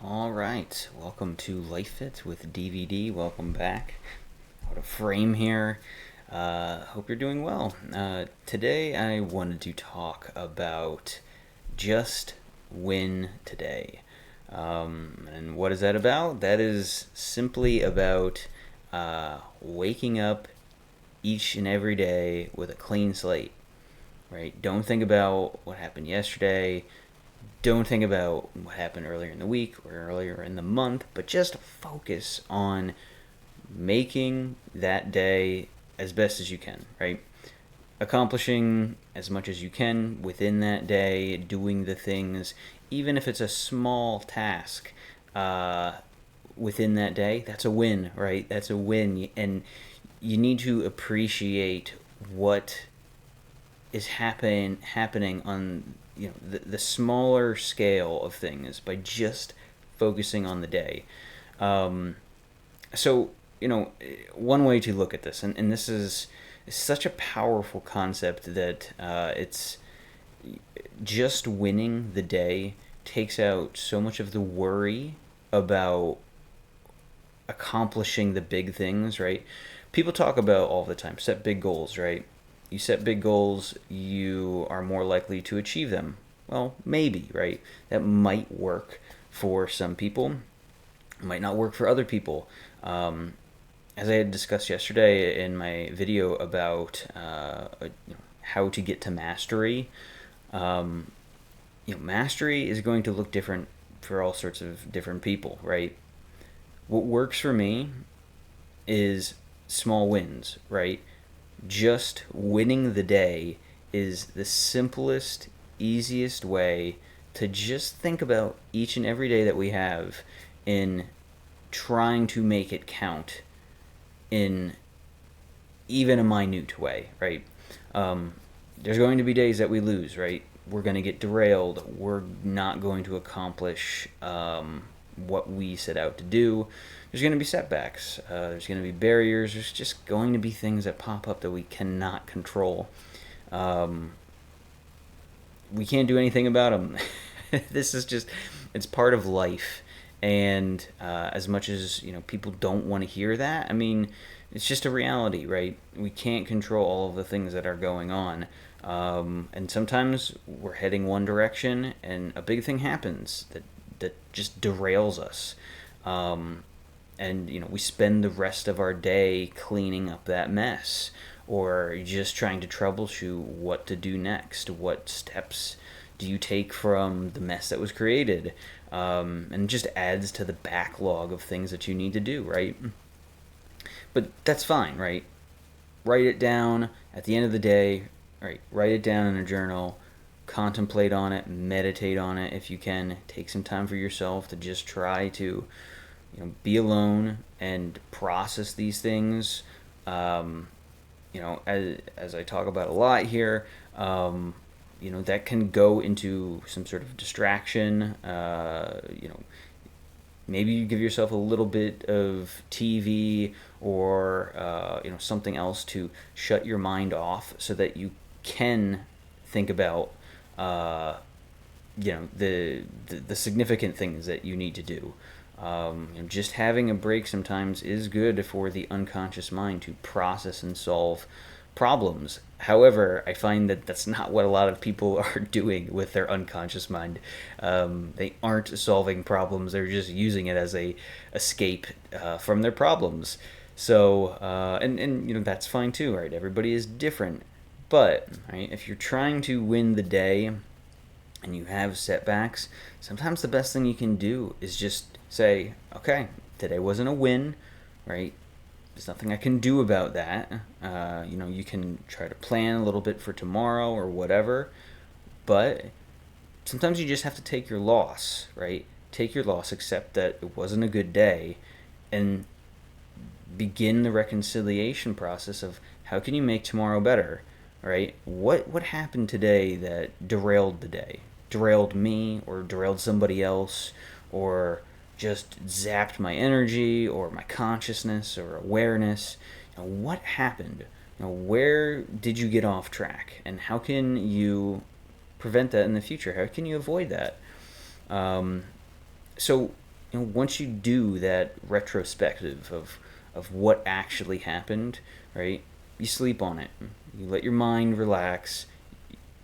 All right, welcome to Life Fit with DVD. Welcome back. What a frame here. Hope you're doing well. Today I wanted to talk about just win today. And what is that about? That is simply about waking up each and every day with a clean slate, right? Don't think about what happened yesterday. Don't think about what happened earlier in the week or earlier in the month, but just focus on making that day as best as you can, right? Accomplishing as much as you can within that day, doing the things, even if it's a small task within that day, that's a win, right? That's a win. And you need to appreciate what is happening on the smaller scale of things by just focusing on the day. Um, so one way to look at this, and this is such a powerful concept that it's just winning the day takes out so much of the worry about accomplishing the big things, right? People talk about all the time, set big goals, right? You set big goals, you are more likely to achieve them. Well, maybe, right? That might work for some people, it might not work for other people. As I had discussed yesterday in my video about how to get to mastery, um, mastery is going to look different for all sorts of different people, right? What works for me is small wins, right? Just winning the day is the simplest, easiest way to just think about each and every day that we have in trying to make it count in even a minute way, right? Um, there's going to be days that we lose, right? We're going to get derailed. We're not going to accomplish what we set out to do. There's going to be setbacks. There's going to be barriers. There's just going to be things that pop up that we cannot control. Um, we can't do anything about them. This is just, it's part of life. And as much as people don't want to hear that, I mean, it's just a reality, right? We can't control all of the things that are going on. And sometimes we're heading one direction and a big thing happens that just derails us. Um, and we spend the rest of our day cleaning up that mess or just trying to troubleshoot what to do next. What steps do you take from the mess that was created? And it just adds to the backlog of things that you need to do, right? But that's fine, right? Write it down at the end of the day, right? Write it down in a journal, contemplate on it, meditate on it if you can. Take some time for yourself to just try to be alone and process these things. Um, as I talk about a lot here, that can go into some sort of distraction. Maybe you give yourself a little bit of TV or something else to shut your mind off so that you can think about the significant things that you need to do. Just having a break sometimes is good for the unconscious mind to process and solve problems. However, I find that that's not what a lot of people are doing with their unconscious mind. They aren't solving problems; they're just using it as a escape from their problems. So, and that's fine too, right? Everybody is different, but right, if you're trying to win the day and you have setbacks, sometimes the best thing you can do is just say, okay, today wasn't a win, right? There's nothing I can do about that. You can try to plan a little bit for tomorrow or whatever, but sometimes you just have to take your loss, right? Take your loss, accept that it wasn't a good day, and begin the reconciliation process of how can you make tomorrow better, right? What happened today that derailed the day? Derailed me or derailed somebody else or just zapped my energy or my consciousness or awareness? What happened? Where did you get off track? And how can you prevent that in the future? How can you avoid that? So once you do that retrospective of what actually happened, right? You sleep on it. You let your mind relax,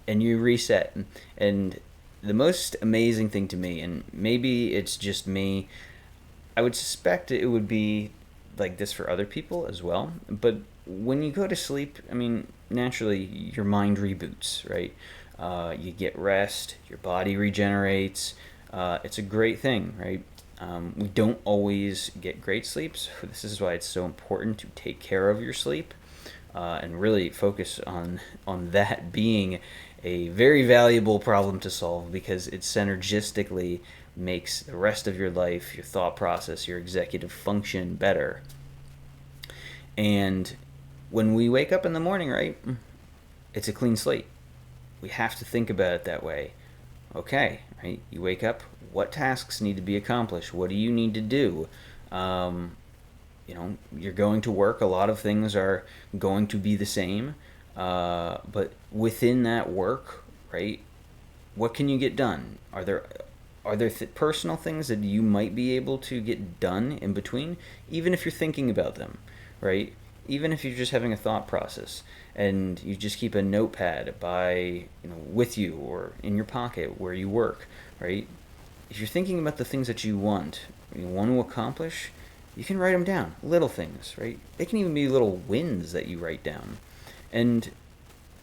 and you reset. And the most amazing thing to me, and maybe it's just me, I would suspect it would be like this for other people as well. But when you go to sleep, I mean, naturally your mind reboots, right? You get rest, your body regenerates. It's a great thing, right? We don't always get great sleep, so this is why it's so important to take care of your sleep, and really focus on that being a very valuable problem to solve, because it synergistically makes the rest of your life, your thought process, your executive function better. And when we wake up in the morning, right, it's a clean slate. We have to think about it that way. Okay, right? You wake up, what tasks need to be accomplished? What do you need to do? Um, you're going to work. A lot of things are going to be the same. But within that work, right, what can you get done? Are there personal things that you might be able to get done in between, even if you're thinking about them, right? Even if you're just having a thought process, and you just keep a notepad with you or in your pocket where you work, right? If you're thinking about the things that you want to accomplish, you can write them down. Little things, right? They can even be little wins that you write down. And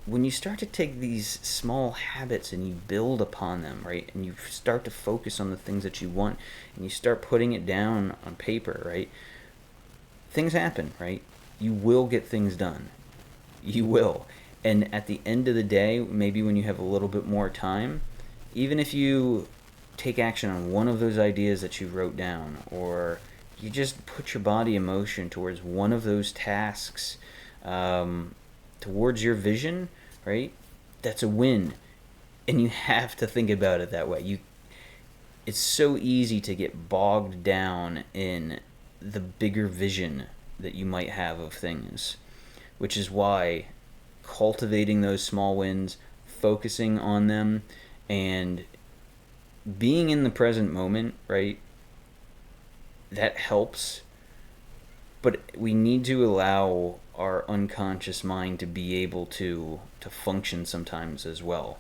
when you start to take these small habits and you build upon them, right, and you start to focus on the things that you want, and you start putting it down on paper, right, things happen, right? You will get things done. You will. And at the end of the day, maybe when you have a little bit more time, even if you take action on one of those ideas that you wrote down, or you just put your body in motion towards one of those tasks, towards your vision, right? That's a win. And you have to think about it that way. It's so easy to get bogged down in the bigger vision that you might have of things, which is why cultivating those small wins, focusing on them, and being in the present moment, right? That helps, but we need to allow our unconscious mind to be able to function sometimes as well,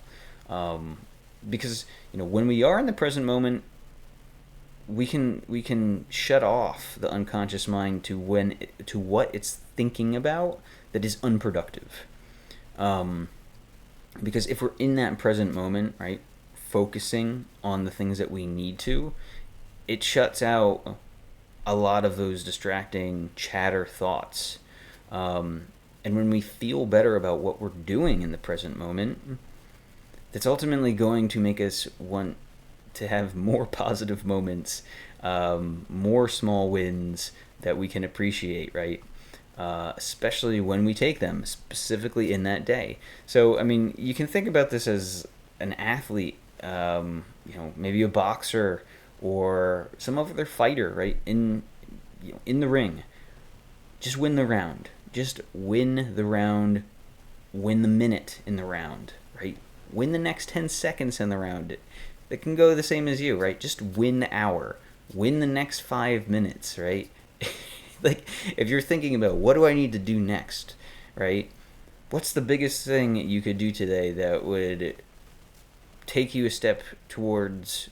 because when we are in the present moment, we can shut off the unconscious mind to what it's thinking about that is unproductive, because if we're in that present moment, right, focusing on the things that we need to, it shuts out a lot of those distracting chatter thoughts. And when we feel better about what we're doing in the present moment, that's ultimately going to make us want to have more positive moments, more small wins that we can appreciate, right? Especially when we take them, specifically in that day. So, I mean, you can think about this as an athlete, maybe a boxer or some other fighter, right? In the ring, just win the round. Just win the round. Win the minute in the round, right? Win the next 10 seconds in the round. It can go the same as you, right? Just win the hour. Win the next 5 minutes, right? Like, if you're thinking about what do I need to do next, right? What's the biggest thing you could do today that would take you a step towards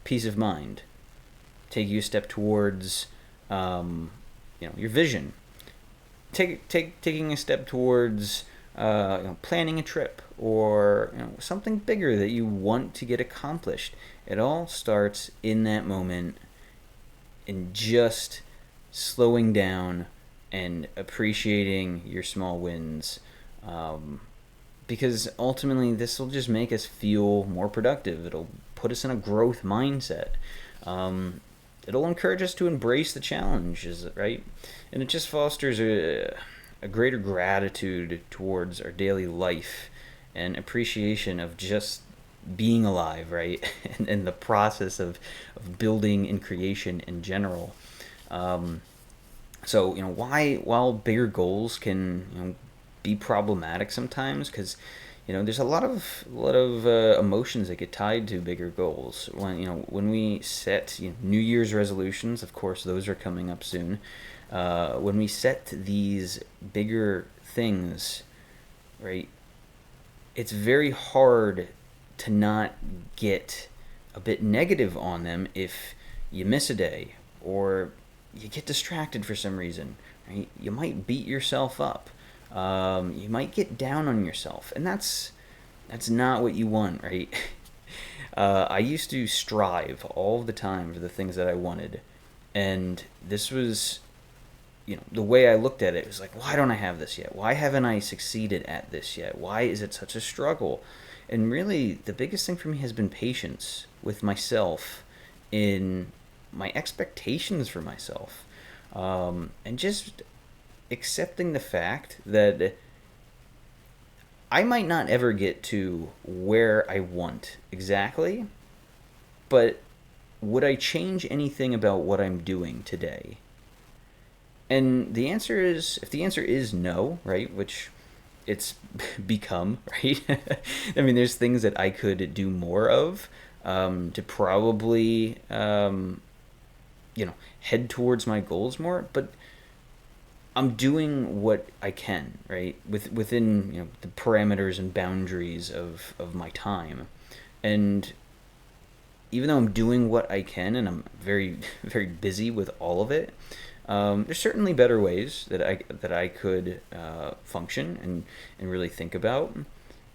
peace of mind, take you a step towards, your vision, taking a step towards, planning a trip, or something bigger that you want to get accomplished. It all starts in that moment, in just slowing down and appreciating your small wins, because ultimately this will just make us feel more productive. It'll put us in a growth mindset. It'll encourage us to embrace the challenges, right? And it just fosters a greater gratitude towards our daily life and appreciation of just being alive, right? and the process of building and creation in general. So, while bigger goals can be problematic sometimes, because there's a lot of emotions that get tied to bigger goals. When we set New Year's resolutions, of course, those are coming up soon. When we set these bigger things, right, it's very hard to not get a bit negative on them if you miss a day or you get distracted for some reason, right? You might beat yourself up. You might get down on yourself, and that's not what you want, right? I used to strive all the time for the things that I wanted, and this was, the way I looked at it was like, why don't I have this yet? Why haven't I succeeded at this yet? Why is it such a struggle? And really, the biggest thing for me has been patience with myself in my expectations for myself, and just accepting the fact that I might not ever get to where I want exactly, but would I change anything about what I'm doing today? And if the answer is no, right, which it's become, right? I mean, there's things that I could do more of, to probably, head towards my goals more, but I'm doing what I can, right? Within the parameters and boundaries of my time, and even though I'm doing what I can, and I'm very very busy with all of it, there's certainly better ways that I could function and really think about,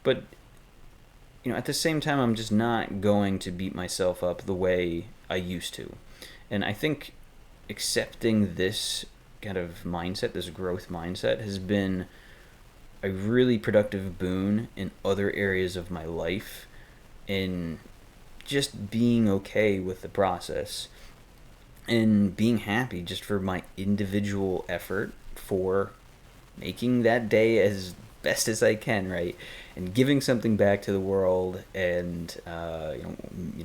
but at the same time, I'm just not going to beat myself up the way I used to, and I think accepting this kind of mindset, this growth mindset, has been a really productive boon in other areas of my life, in just being okay with the process and being happy just for my individual effort for making that day as best as I can, right? And giving something back to the world, and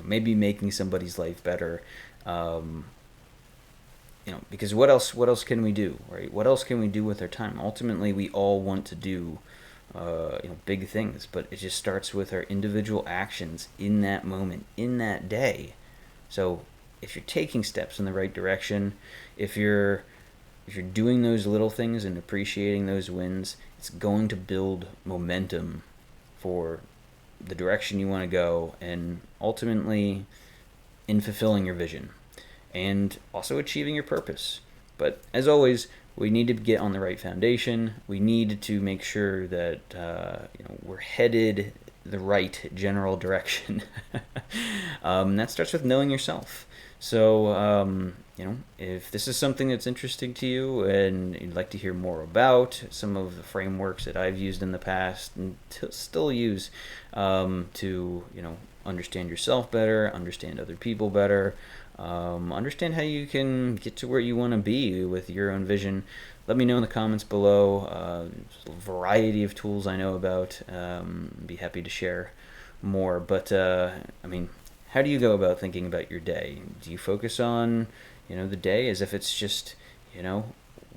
maybe making somebody's life better. Um, because what else can we do, right? What else can we do with our time? Ultimately, we all want to do big things, but it just starts with our individual actions in that moment, in that day. So if you're taking steps in the right direction, if you're doing those little things and appreciating those wins, it's going to build momentum for the direction you want to go, and ultimately in fulfilling your vision and also achieving your purpose. But as always, we need to get on the right foundation. We need to make sure that we're headed the right general direction. That starts with knowing yourself. So, if this is something that's interesting to you and you'd like to hear more about some of the frameworks that I've used in the past and still use, to understand yourself better, understand other people better, understand how you can get to where you want to be with your own vision, let me know in the comments below. There's a variety of tools I know about. Be happy to share more. But how do you go about thinking about your day? Do you focus on the day as if it's just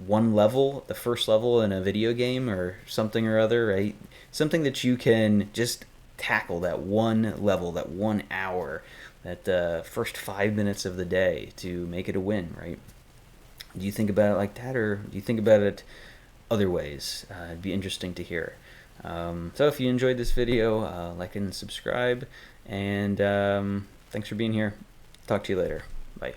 one level, the first level in a video game or something or other, right? Something that you can just tackle, that one level, that 1 hour, that first 5 minutes of the day to make it a win, right? Do you think about it like that, or do you think about it other ways? It'd be interesting to hear. So if you enjoyed this video, like and subscribe, and thanks for being here. Talk to you later. Bye.